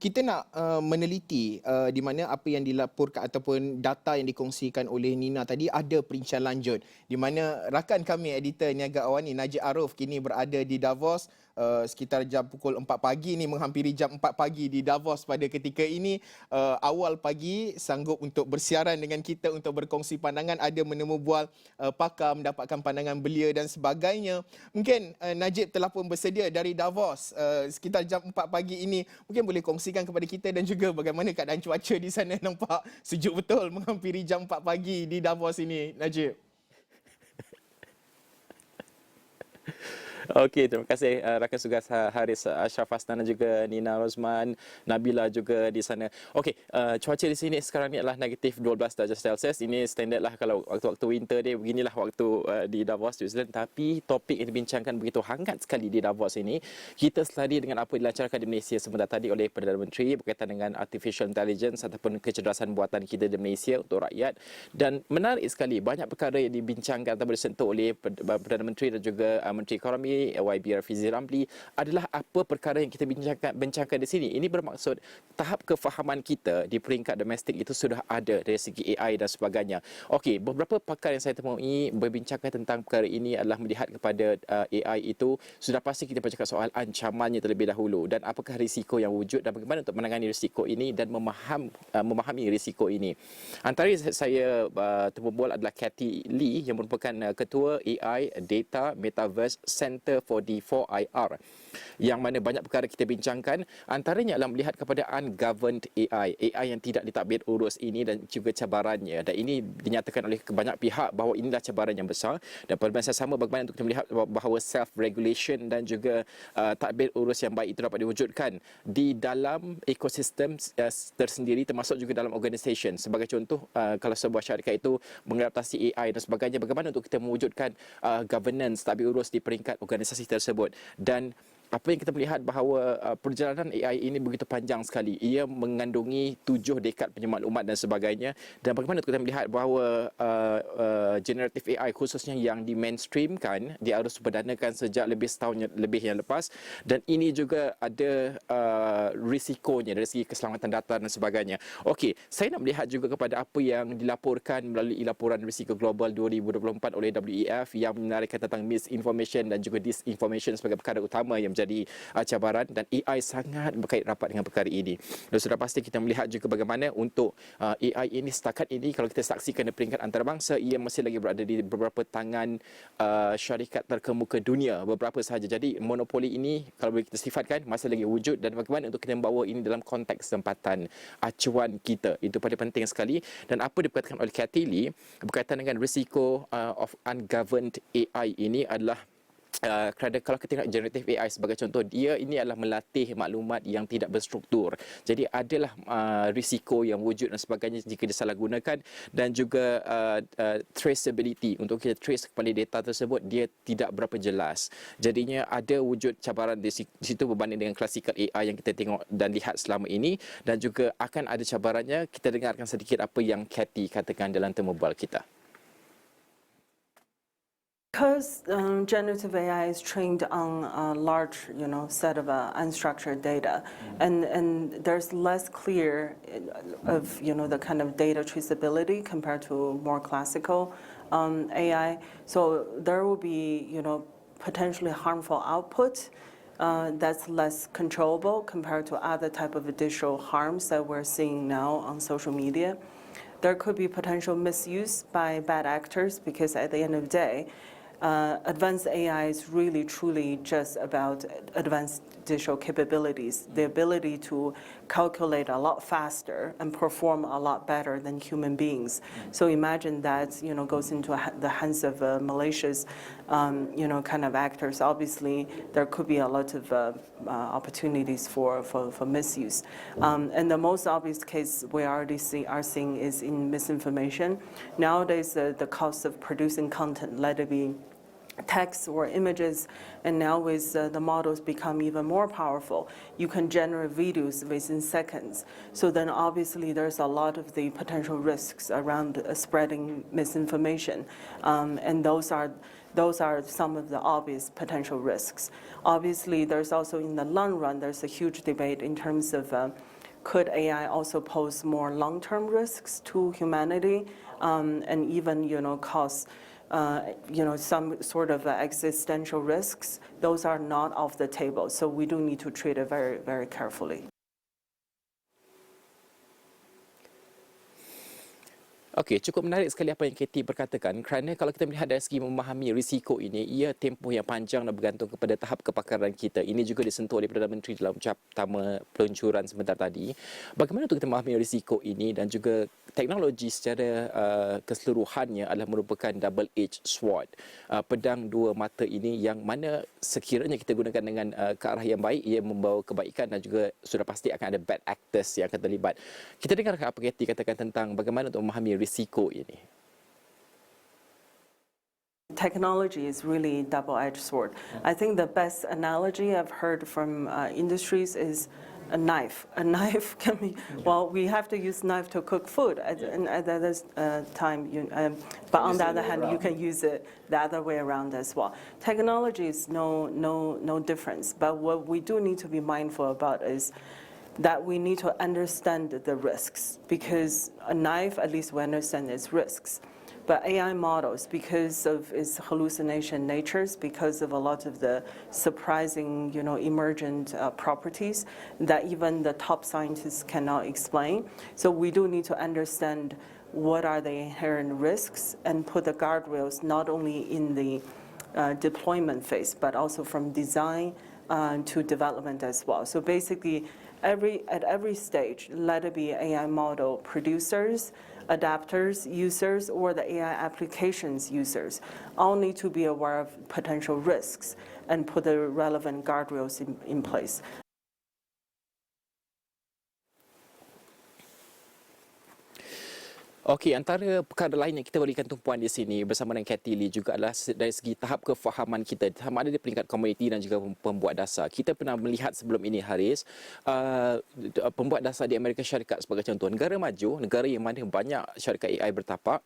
kita nak meneliti di mana apa yang dilaporkan ataupun data yang dikongsikan oleh Nina tadi ada perincian lanjut, di mana rakan kami editor Niaga AWANI Najib Aroff kini berada di Davos sekitar jam pukul 4 pagi ni, menghampiri jam 4 pagi di Davos pada ketika ini. Awal pagi sanggup untuk bersiaran dengan kita untuk berkongsi pandangan, ada menemu bual pakar, mendapatkan pandangan belia dan sebagainya. Mungkin Najib telah pun bersedia dari Davos sekitar jam 4 pagi ini. Mungkin boleh kongsikan kepada kita dan juga bagaimana keadaan cuaca di sana. Nampak sejuk betul menghampiri jam 4 pagi di Davos ini, Najib. Okey, terima kasih rakan tugas Haris Ashraf Hasnan dan juga Nina Rosman, Nabila juga di sana. Okey, cuaca di sini sekarang ni adalah negatif 12 darjah Celsius. Ini standard lah kalau waktu-waktu winter dia, beginilah waktu di Davos, New Zealand. Tapi topik yang dibincangkan begitu hangat sekali di Davos ini, kita selari dengan apa yang dilancarkan di Malaysia sebentar tadi oleh Perdana Menteri berkaitan dengan artificial intelligence ataupun kecerdasan buatan kita di Malaysia untuk rakyat. Dan menarik sekali, banyak perkara yang dibincangkan atau disentuh oleh Perdana Menteri dan juga Menteri Ekonomi YB Rafizi Ramli adalah apa perkara yang kita bincangkan di sini. Ini bermaksud tahap kefahaman kita di peringkat domestik itu sudah ada dari segi AI dan sebagainya. Okey, beberapa pakar yang saya temui berbincangkan tentang perkara ini adalah melihat kepada AI itu sudah pasti kita bercakap soal ancamannya terlebih dahulu dan apakah risiko yang wujud dan bagaimana untuk menangani risiko ini dan memahami risiko ini. Antara saya temu bual adalah Kathy Lee yang merupakan ketua AI Data Metaverse Center for the 4IR, yang mana banyak perkara kita bincangkan, antaranya adalah melihat kepada ungoverned AI yang tidak ditadbir urus ini dan juga cabarannya. Dan ini dinyatakan oleh banyak pihak bahawa inilah cabaran yang besar, dan pada masa sama bagaimana untuk kita melihat bahawa self-regulation dan juga tadbir urus yang baik itu dapat diwujudkan di dalam ekosistem tersendiri, termasuk juga dalam organisation. Sebagai contoh, kalau sebuah syarikat itu mengadaptasi AI dan sebagainya, bagaimana untuk kita mewujudkan governance, tadbir urus di peringkat organisasi tersebut. Dan apa yang kita melihat bahawa perjalanan AI ini begitu panjang sekali. Ia mengandungi 7 dekad penyaklumat dan sebagainya. Dan bagaimana kita melihat bahawa generative AI khususnya yang di-mainstreamkan, diarus perdanakan sejak lebih setahun lebih yang lepas. Dan ini juga ada risikonya dari segi keselamatan data dan sebagainya. Okey, saya nak melihat juga kepada apa yang dilaporkan melalui laporan risiko global 2024 oleh WEF yang menarikkan tentang misinformation dan juga disinformation sebagai perkara utama yang menjadi cabaran, dan AI sangat berkait rapat dengan perkara ini. Dan sudah pasti kita melihat juga bagaimana untuk AI ini setakat ini, kalau kita saksikan di peringkat antarabangsa, ia masih lagi berada di beberapa tangan syarikat terkemuka dunia, beberapa sahaja. Jadi monopoli ini kalau boleh kita sifatkan masih lagi wujud, dan bagaimana untuk kita membawa ini dalam konteks tempatan acuan kita, itu paling penting sekali. Dan apa diperkatakan oleh Kathy Lee berkaitan dengan risiko of ungoverned AI ini adalah kerana kalau kita tengok generative AI sebagai contoh, dia ini adalah melatih maklumat yang tidak berstruktur. Jadi adalah risiko yang wujud dan sebagainya jika disalahgunakan, dan juga traceability, untuk kita trace kepada data tersebut dia tidak berapa jelas. Jadinya ada wujud cabaran di situ berbanding dengan klasikal AI yang kita tengok dan lihat selama ini, dan juga akan ada cabarannya. Kita dengarkan sedikit apa yang Kathy katakan dalam temu bual kita. Because generative AI is trained on a large, set of unstructured data, and there's less clear of, the kind of data traceability compared to more classical AI. So there will be, potentially harmful output that's less controllable compared to other type of digital harms that we're seeing now on social media. There could be potential misuse by bad actors, because at the end of the day, advanced AI is really truly just about advanced digital capabilities, the ability to calculate a lot faster and perform a lot better than human beings. So imagine that, goes into the hands of malicious, kind of actors. Obviously, there could be a lot of opportunities for misuse. And the most obvious case we already are seeing is in misinformation. Nowadays, the cost of producing content, let it be text or images, and now with the models become even more powerful, you can generate videos within seconds. So then obviously there's a lot of the potential risks around spreading misinformation, and those are those are some of the obvious potential risks. Obviously, there's also in the long run, there's a huge debate in terms of could AI also pose more long-term risks to humanity and even, cause some sort of existential risks. Those are not off the table. So we do need to treat it very, very carefully. Okey, cukup menarik sekali apa yang Katie berkatakan kerana kalau kita melihat dari segi memahami risiko ini, ia tempoh yang panjang dan bergantung kepada tahap kepakaran kita. Ini juga disentuh oleh Perdana Menteri dalam ucap pertama peluncuran sebentar tadi. Bagaimana untuk kita memahami risiko ini dan juga teknologi secara keseluruhannya adalah merupakan double-edged sword. Pedang dua mata ini yang mana sekiranya kita gunakan dengan ke arah yang baik, ia membawa kebaikan dan juga sudah pasti akan ada bad actors yang akan terlibat. Kita dengarkan apa Katie katakan tentang bagaimana untuk memahami risiko ini. Technology is really double-edged sword. I think the best analogy I've heard from industries is a knife. A knife can be, well, we have to use knife to cook food at this time, but on the other hand, you can use it the other way around as well. Technology is no difference, but what we do need to be mindful about is that we need to understand the risks, because a knife, at least we understand its risks. But AI models, because of its hallucination natures, because of a lot of the surprising, emergent properties that even the top scientists cannot explain. So we do need to understand what are the inherent risks and put the guardrails not only in the deployment phase, but also from design to development as well. So basically, at every stage, let it be AI model producers, adapters, users, or the AI applications users, all need to be aware of potential risks and put the relevant guardrails in place. Okey, antara perkara lain yang kita berikan tumpuan di sini bersama dengan Katie Lee juga adalah dari segi tahap kefahaman kita, sama ada di peringkat komuniti dan juga pembuat dasar. Kita pernah melihat sebelum ini, Haris, pembuat dasar di Amerika Syarikat sebagai contoh, negara maju, negara yang mana banyak syarikat AI bertapak,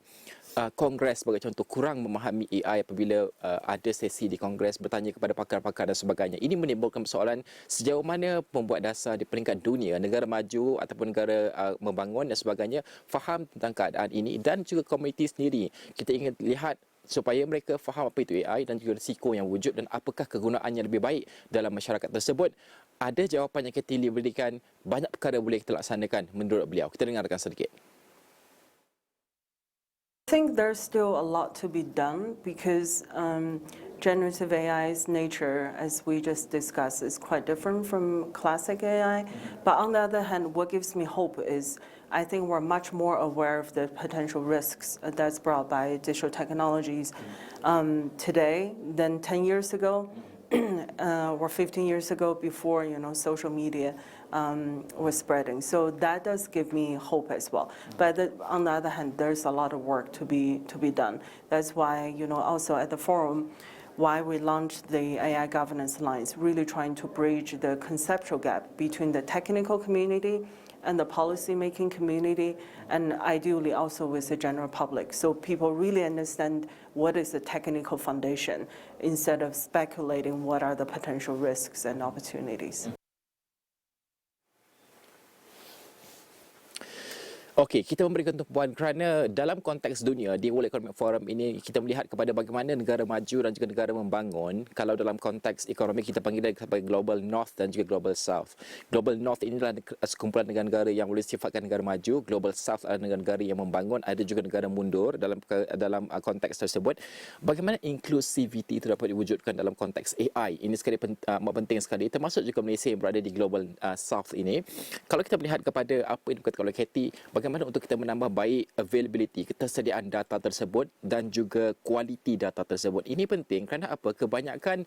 Kongres sebagai contoh kurang memahami AI apabila ada sesi di Kongres bertanya kepada pakar-pakar dan sebagainya. Ini menimbulkan persoalan sejauh mana pembuat dasar di peringkat dunia, negara maju ataupun negara membangun dan sebagainya, faham tentang keadaan ini dan juga komuniti sendiri. Kita ingin lihat supaya mereka faham apa itu AI dan juga risiko yang wujud dan apakah kegunaannya lebih baik dalam masyarakat tersebut. Ada jawapan yang Katie Lee berikan, banyak perkara boleh kita laksanakan menurut beliau. Kita dengarkan sedikit. I think there's still a lot to be done because generative AI's nature, as we just discussed, is quite different from classic AI. But on the other hand, what gives me hope is I think we're much more aware of the potential risks that's brought by digital technologies today than 10 years ago or 15 years ago before, social media was spreading. So that does give me hope as well. But on the other hand, there's a lot of work to be done. That's why, also at the forum, why we launched the AI Governance Alliance, really trying to bridge the conceptual gap between the technical community and the policy-making community, and ideally also with the general public. So people really understand what is the technical foundation instead of speculating what are the potential risks and opportunities. Okey, kita memberikan tumpuan kerana dalam konteks dunia di World Economic Forum ini kita melihat kepada bagaimana negara maju dan juga negara membangun. Kalau dalam konteks ekonomi kita panggil dia sebagai Global North dan juga Global South. Global North inilah sekumpulan negara-negara yang boleh sifatkan negara maju. Global South adalah negara-negara yang membangun. Ada juga negara mundur dalam konteks tersebut. Bagaimana inclusivity itu dapat diwujudkan dalam konteks AI? Ini sekali penting sekali. Termasuk juga Malaysia yang berada di Global South ini. Kalau kita melihat kepada apa yang dikatakan oleh Katie, bagaimana untuk kita menambah baik availability, ketersediaan data tersebut dan juga kualiti data tersebut. Ini penting kerana apa? Kebanyakan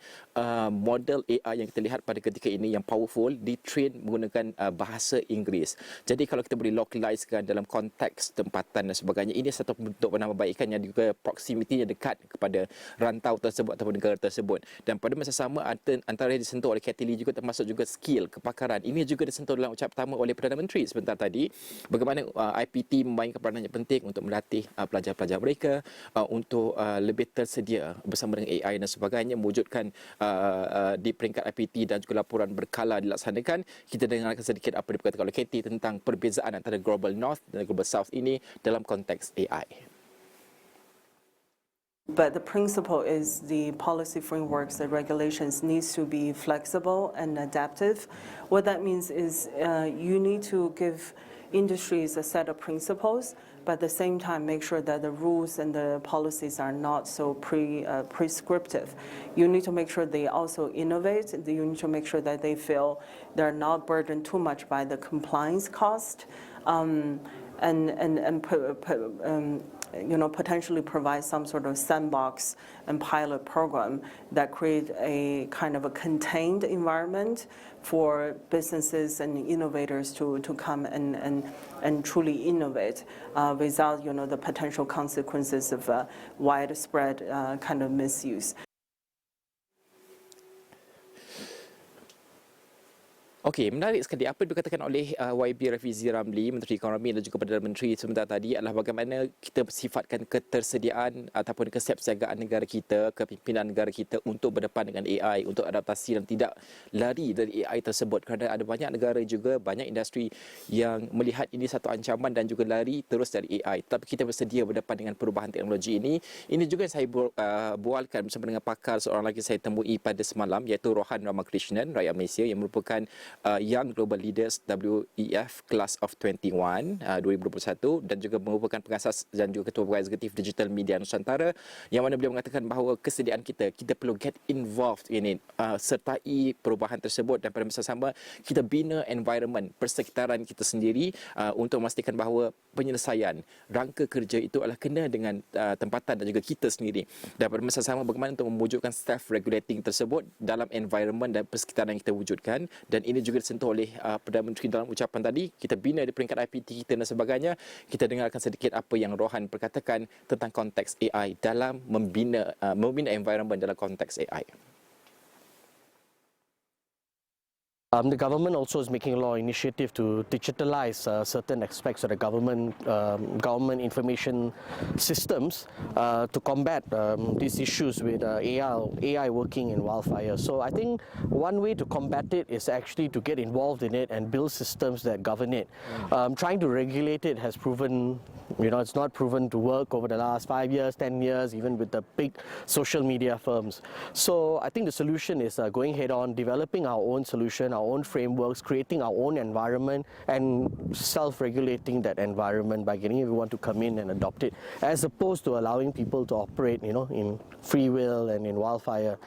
model AI yang kita lihat pada ketika ini yang powerful di-train menggunakan bahasa Inggeris. Jadi kalau kita boleh localizekan dalam konteks tempatan dan sebagainya, ini satu bentuk penambahbaikan yang juga proximity-nya dekat kepada rantau tersebut ataupun negara tersebut. Dan pada masa sama antara yang disentuh oleh Katie Lee juga termasuk juga skill, kepakaran. Ini juga disentuh dalam ucap pertama oleh Perdana Menteri sebentar tadi. Bagaimana IPT memainkan peranan yang penting untuk melatih pelajar-pelajar mereka untuk lebih tersedia bersama dengan AI dan sebagainya, mewujudkan di peringkat IPT dan juga laporan berkala dilaksanakan. Kita dengarkan sedikit apa diperkatakan oleh Katie tentang perbezaan antara Global North dan Global South ini dalam konteks AI. But the principle is the policy frameworks, the regulations needs to be flexible and adaptive. What that means is you need to give industries a set of principles, but at the same time make sure that the rules and the policies are not so prescriptive. You need to make sure they also innovate. You need to make sure that they feel they're not burdened too much by the compliance cost. Potentially provide some sort of sandbox and pilot program that create a kind of a contained environment for businesses and innovators to come and truly innovate without the potential consequences of widespread kind of misuse. Okey, menarik sekali apa yang dikatakan oleh YB Rafizi Ramli, Menteri Ekonomi dan juga Perdana Menteri sebentar tadi adalah bagaimana kita sifatkan ketersediaan ataupun kesiapsiagaan negara kita, kepimpinan negara kita untuk berdepan dengan AI, untuk adaptasi dan tidak lari dari AI tersebut, kerana ada banyak negara juga, banyak industri yang melihat ini satu ancaman dan juga lari terus dari AI. Tetapi kita bersedia berdepan dengan perubahan teknologi ini. Ini juga yang saya bualkan bersama dengan pakar seorang lagi saya temui pada semalam, iaitu Rohan Ramakrishnan, rakyat Malaysia yang merupakan Young Global Leaders WEF Class of 21 2021 dan juga merupakan pengasas dan juga ketua pegawai eksekutif Digital Media Nusantara, yang mana beliau mengatakan bahawa kesediaan kita perlu get involved in it, sertai perubahan tersebut, dan pada masa sama kita bina environment persekitaran kita sendiri untuk memastikan bahawa penyelesaian rangka kerja itu adalah kena dengan tempatan dan juga kita sendiri, dan pada masa sama bagaimana untuk mewujudkan self regulating tersebut dalam environment dan persekitaran yang kita wujudkan. Dan ini juga disentuh oleh Perdana Menteri dalam ucapan tadi. Kita bina di peringkat IPT kita dan sebagainya. Kita dengarkan sedikit apa yang Rohan perkatakan tentang konteks AI dalam membina environment dalam konteks AI. The government also is making a lot of initiative to digitalize certain aspects of the government information systems to combat these issues with AI working in wildfire. So I think one way to combat it is actually to get involved in it and build systems that govern it. Trying to regulate it has proven, it's not proven to work over the last 5 years, 10 years, even with the big social media firms. So I think the solution is going head on, developing our own solution, our own frameworks, creating our own environment and self-regulating that environment by getting everyone to come in and adopt it, as opposed to allowing people to operate, in free will and in wildfire.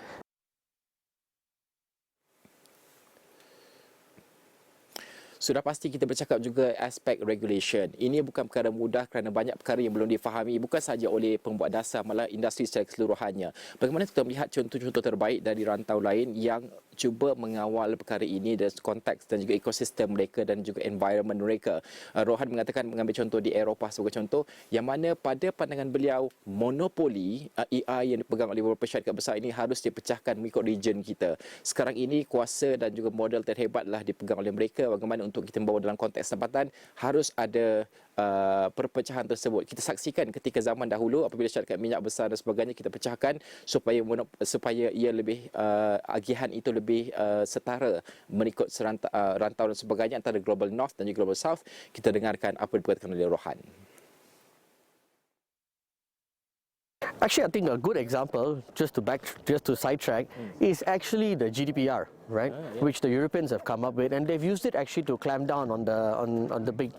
Sudah pasti kita bercakap juga aspek regulation. Ini bukan perkara mudah kerana banyak perkara yang belum difahami bukan sahaja oleh pembuat dasar, malah industri secara keseluruhannya. Bagaimana kita melihat contoh-contoh terbaik dari rantau lain yang cuba mengawal perkara ini dari konteks dan juga ekosistem mereka dan juga environment mereka. Rohan mengatakan mengambil contoh di Eropah sebagai contoh, yang mana pada pandangan beliau monopoli AI yang dipegang oleh beberapa syarikat besar ini harus dipecahkan mengikut region kita. Sekarang ini kuasa dan juga model terhebatlah dipegang oleh mereka. Bagaimana untuk kita membawa dalam konteks tempatan, harus ada perpecahan tersebut. Kita saksikan ketika zaman dahulu apabila syarikat minyak besar dan sebagainya kita pecahkan supaya ia lebih agihan itu lebih setara mengikut rantau dan sebagainya antara Global North dan juga Global South. Kita dengarkan apa yang diperkatakan oleh Rohan. Actually, I think a good example, just to sidetrack, is actually the GDPR, right? Which the Europeans have come up with, and they've used it actually to clamp down on the big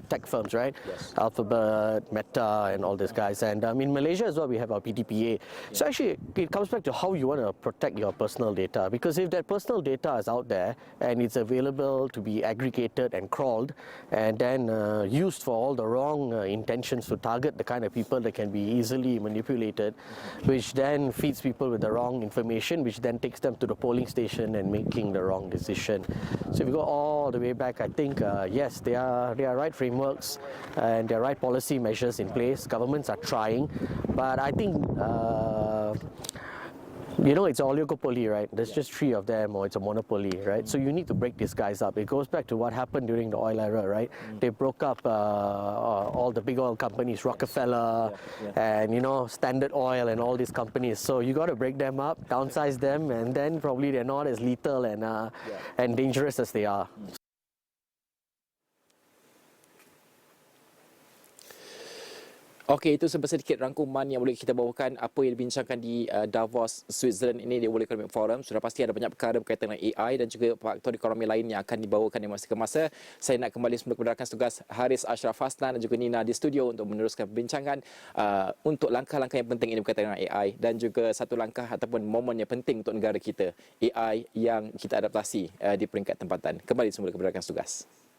tech firms, right? Yes. Alphabet, Meta, and all these guys. And in Malaysia as well, we have our PDPA. So actually, it comes back to how you want to protect your personal data. Because if that personal data is out there and it's available to be aggregated and crawled, and then used for all the wrong intentions to target the kind of people that can be easily manipulated, which then feeds people with the wrong information, which then takes them to the polling station and making the wrong decision. So if you go all the way back, I think yes, there are right frameworks and there are right policy measures in place. Governments are trying, but I think it's an oligopoly, right? There's just three of them, or it's a monopoly, right? So you need to break these guys up. It goes back to what happened during the oil era, right? They broke up all the big oil companies, Rockefeller, and Standard Oil and all these companies. So you got to break them up, downsize them, and then probably they're not as lethal and dangerous as they are. Okey, itu sedikit rangkuman yang boleh kita bawakan apa yang dibincangkan di Davos, Switzerland ini di World Economic Forum. Sudah pasti ada banyak perkara berkaitan dengan AI dan juga faktor ekonomi lain yang akan dibawakan di masa ke masa. Saya nak kembali semula kepada rakan tugas Haris Ashraf Hasnan dan juga Nina di studio untuk meneruskan perbincangan untuk langkah-langkah yang penting ini berkaitan dengan AI dan juga satu langkah ataupun momen yang penting untuk negara kita, AI yang kita adaptasi di peringkat tempatan. Kembali semula kepada rakan tugas.